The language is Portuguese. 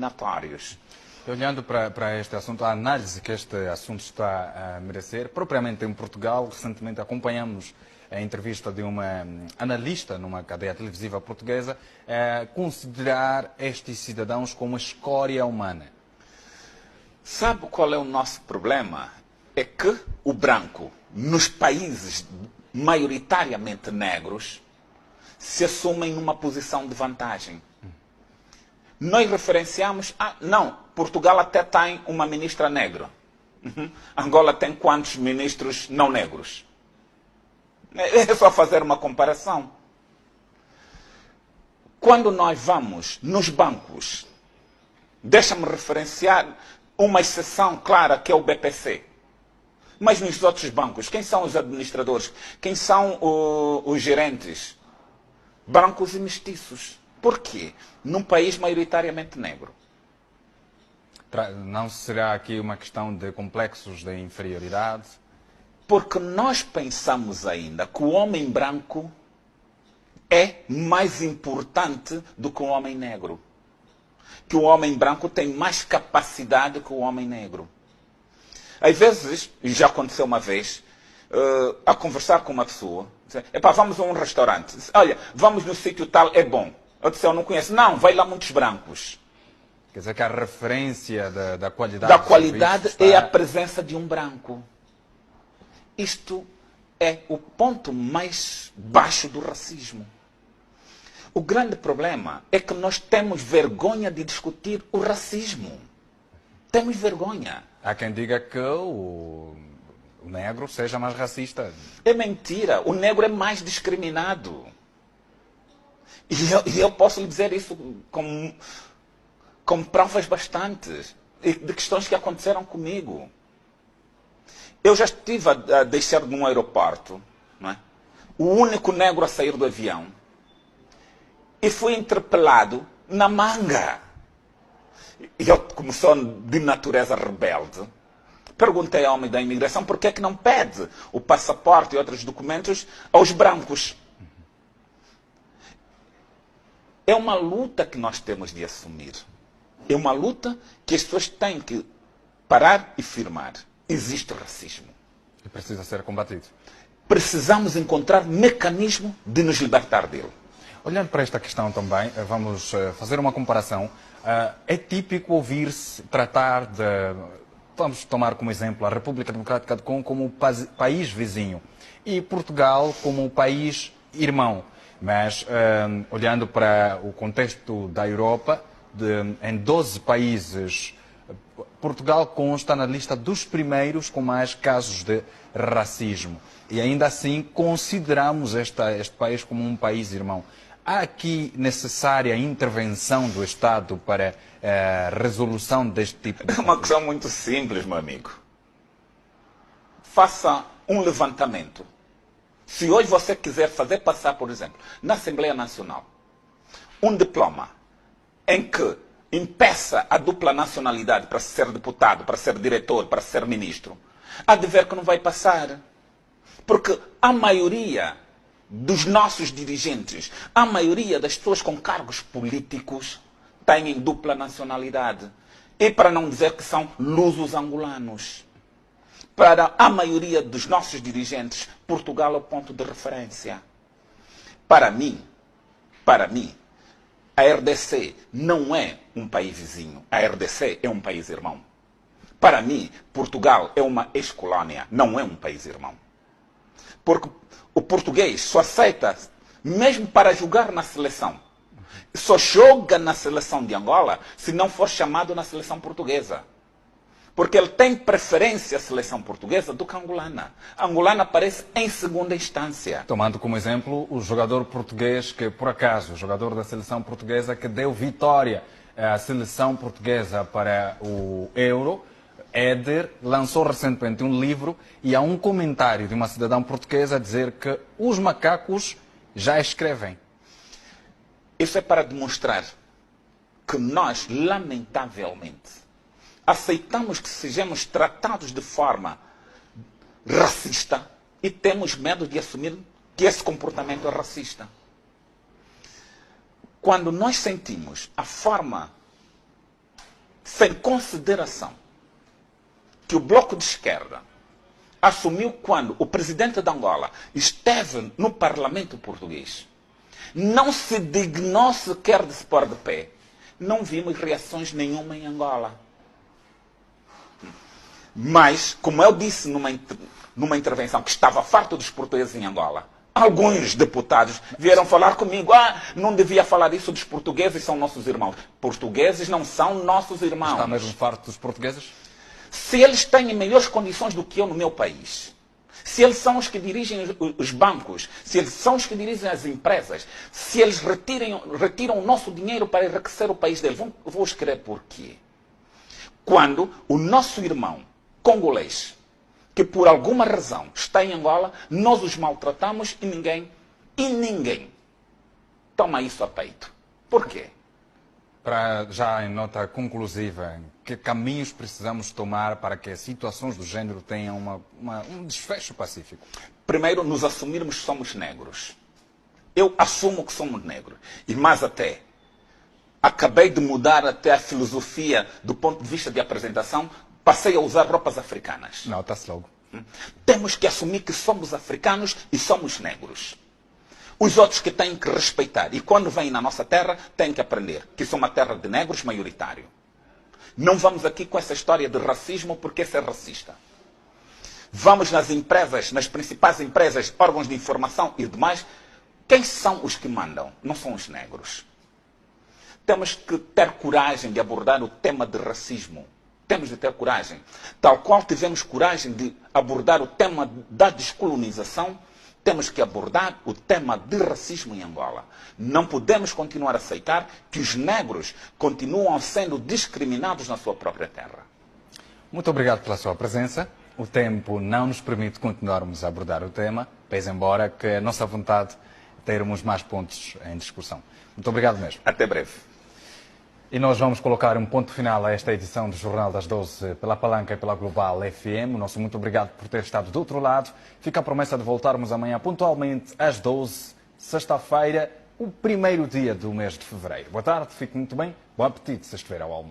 discriminatórios. Olhando para este assunto, a análise que este assunto está a merecer, propriamente em Portugal, recentemente acompanhamos a entrevista de uma analista numa cadeia televisiva portuguesa, considerar estes cidadãos como escória humana. Sabe qual é o nosso problema? É que o branco, nos países maioritariamente negros, se assumem numa posição de vantagem. Nós referenciamos, não, Portugal até tem uma ministra negra. Angola tem quantos ministros não negros? É só fazer uma comparação. Quando nós vamos nos bancos, deixa-me referenciar uma exceção clara que é o BPC. Mas nos outros bancos, quem são os administradores? Quem são os gerentes? Brancos e mestiços. Por quê? Num país maioritariamente negro. Não será aqui uma questão de complexos de inferioridade? Porque nós pensamos ainda que o homem branco é mais importante do que o homem negro. Que o homem branco tem mais capacidade que o homem negro. Às vezes, e já aconteceu uma vez, a conversar com uma pessoa, dizer, vamos a um restaurante. Olha, vamos no sítio tal, é bom. Eu disse, eu não conheço. Não, vai lá muitos brancos. Quer dizer que a referência da qualidade... Da qualidade é a presença de um branco. Isto é o ponto mais baixo do racismo. O grande problema é que nós temos vergonha de discutir o racismo. Temos vergonha. Há quem diga que o negro seja mais racista. É mentira. O negro é mais discriminado. E eu posso lhe dizer isso com provas bastantes de questões que aconteceram comigo. Eu já estive a descer num aeroporto, não é? O único negro a sair do avião, e fui interpelado na manga. E eu, como sou de natureza rebelde, perguntei ao homem da imigração por que é que não pede o passaporte e outros documentos aos brancos. É uma luta que nós temos de assumir. É uma luta que as pessoas têm que parar e firmar. Existe racismo. E precisa ser combatido. Precisamos encontrar mecanismo de nos libertar dele. Olhando para esta questão também, vamos fazer uma comparação. É típico ouvir-se tratar de... Vamos tomar como exemplo a República Democrática do Congo como país vizinho e Portugal como país irmão. Mas, olhando para o contexto da Europa, em 12 países, Portugal consta na lista dos primeiros com mais casos de racismo. E ainda assim consideramos este país como um país irmão. Há aqui necessária intervenção do Estado para a resolução deste tipo de conflito? É uma questão muito simples, meu amigo. Faça um levantamento. Se hoje você quiser fazer passar, por exemplo, na Assembleia Nacional, um diploma em que impeça a dupla nacionalidade para ser deputado, para ser diretor, para ser ministro, há de ver que não vai passar. Porque a maioria dos nossos dirigentes, a maioria das pessoas com cargos políticos têm dupla nacionalidade. E para não dizer que são lusos angolanos. Para a maioria dos nossos dirigentes, Portugal é o ponto de referência. Para mim, a RDC não é um país vizinho. A RDC é um país irmão. Para mim, Portugal é uma ex-colónia, não é um país irmão. Porque o português só aceita, mesmo para jogar na seleção, só joga na seleção de Angola se não for chamado na seleção portuguesa. Porque ele tem preferência à seleção portuguesa do que a angolana. A angolana aparece em segunda instância. Tomando como exemplo o jogador português que, por acaso, o jogador da seleção portuguesa que deu vitória à seleção portuguesa para o Euro, Éder, lançou recentemente um livro e há um comentário de uma cidadã portuguesa a dizer que os macacos já escrevem. Isso é para demonstrar que nós, lamentavelmente, aceitamos que sejamos tratados de forma racista e temos medo de assumir que esse comportamento é racista. Quando nós sentimos a forma sem consideração que o Bloco de Esquerda assumiu quando o presidente de Angola esteve no Parlamento português, não se dignou sequer de se pôr de pé, não vimos reações nenhuma em Angola. Mas, como eu disse numa intervenção que estava farto dos portugueses em Angola, alguns deputados vieram falar comigo, não devia falar isso dos portugueses, são nossos irmãos. Portugueses não são nossos irmãos. Está mesmo farto dos portugueses? Se eles têm melhores condições do que eu no meu país, se eles são os que dirigem os bancos, se eles são os que dirigem as empresas, se eles retiram o nosso dinheiro para enriquecer o país deles, vou escrever por quê? Quando o nosso irmão congolês, que por alguma razão está em Angola, nós os maltratamos e ninguém toma isso a peito. Por quê? Para, já em nota conclusiva, que caminhos precisamos tomar para que situações do género tenham um desfecho pacífico? Primeiro, nos assumirmos que somos negros. Eu assumo que somos negros. E mais até, acabei de mudar até a filosofia do ponto de vista de apresentação, passei a usar roupas africanas. Nota-se logo. Temos que assumir que somos africanos e somos negros. Os outros que têm que respeitar. E quando vêm na nossa terra, têm que aprender que isso é uma terra de negros maioritário. Não vamos aqui com essa história de racismo, porque isso é racista. Vamos nas empresas, nas principais empresas, órgãos de informação e demais. Quem são os que mandam? Não são os negros. Temos que ter coragem de abordar o tema de racismo. Temos de ter coragem. Tal qual tivemos coragem de abordar o tema da descolonização, temos que abordar o tema de racismo em Angola. Não podemos continuar a aceitar que os negros continuam sendo discriminados na sua própria terra. Muito obrigado pela sua presença. O tempo não nos permite continuarmos a abordar o tema, pese embora que a nossa vontade é termos mais pontos em discussão. Muito obrigado mesmo. Até breve. E nós vamos colocar um ponto final a esta edição do Jornal das 12 pela Palanca e pela Global FM. O nosso muito obrigado por ter estado do outro lado. Fica a promessa de voltarmos amanhã pontualmente às 12, sexta-feira, o primeiro dia do mês de fevereiro. Boa tarde, fique muito bem. Bom apetite se estiver ao almoço.